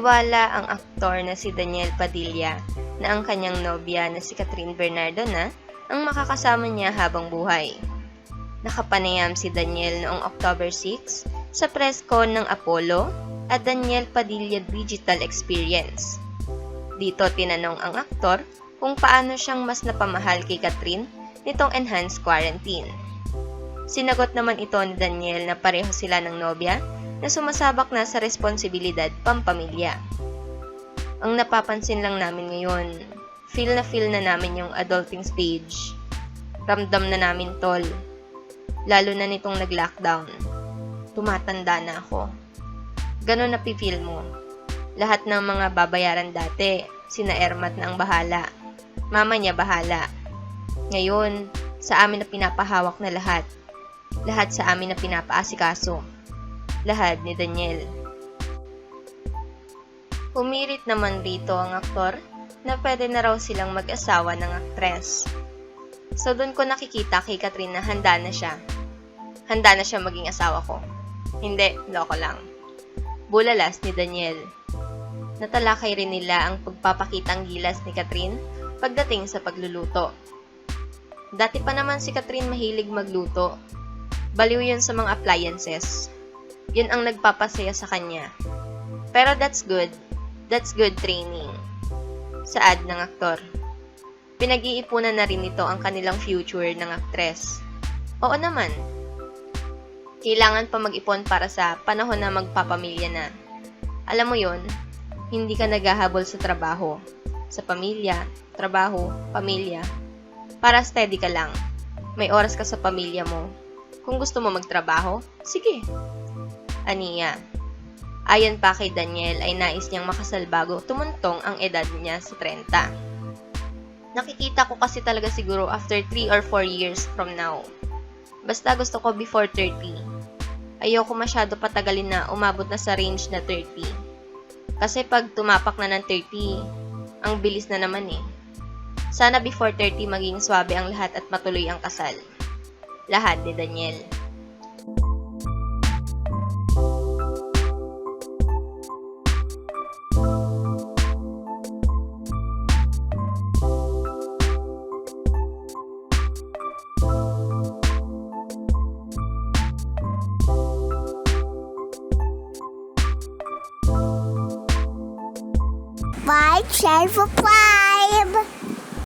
Nagtiwala ang aktor na si Daniel Padilla na ang kanyang nobya na si Catherine Bernardo na ang makakasama niya habang buhay. Nakapanayam si Daniel noong October 6 sa press con ng Apollo at Daniel Padilla Digital Experience. Dito tinanong ang aktor kung paano siyang mas napamahal kay Catherine nitong enhanced quarantine. Sinagot naman ito ni Daniel na pareho sila ng nobya na sumasabak na sa responsibilidad pampamilya. Ang napapansin lang namin ngayon, feel na namin yung adulting stage. Ramdam na namin tol, lalo na nitong nag-lockdown. Tumatanda na ako. Ganon napifeel mo. Lahat ng mga babayaran dati, sina Ermat na ang bahala. Mama niya bahala. Ngayon, sa amin na pinapahawak na lahat. Lahat sa amin na pinapaasikaso. Lahat ni Daniel. Humirit naman rito ang aktor na pwede na raw silang mag-asawa ng aktres. So doon ko nakikita kay Catherine na handa na siya. Handa na siya maging asawa ko. Hindi, loko lang. Bulalas ni Daniel. Natalakay rin nila ang pagpapakitang gilas ni Catherine pagdating sa pagluluto. Dati pa naman si Catherine mahilig magluto. Baliw yun sa mga appliances. Yun ang nagpapasaya sa kanya. Pero that's good. That's good training. Saad ng aktor. Pinag-iipunan na rin nito ang kanilang future ng aktres. Oo naman. Kailangan pa mag-ipon para sa panahon na magpapamilya na. Alam mo yon, hindi ka naghahabol sa trabaho. Sa pamilya, trabaho, pamilya. Para steady ka lang. May oras ka sa pamilya mo. Kung gusto mo magtrabaho, sige. Aniya. Ayon pa kay Daniel ay nais niyang makasal bago tumuntong ang edad niya sa 30. Nakikita ko kasi talaga siguro after 3 or 4 years from now. Basta gusto ko before 30. Ayoko masyado patagalin na umabot na sa range na 30. Kasi pag tumapak na ng 30, ang bilis na naman eh. Sana before 30 maging swabe ang lahat at matuloy ang kasal. Lahat ni Daniel. Share, subscribe!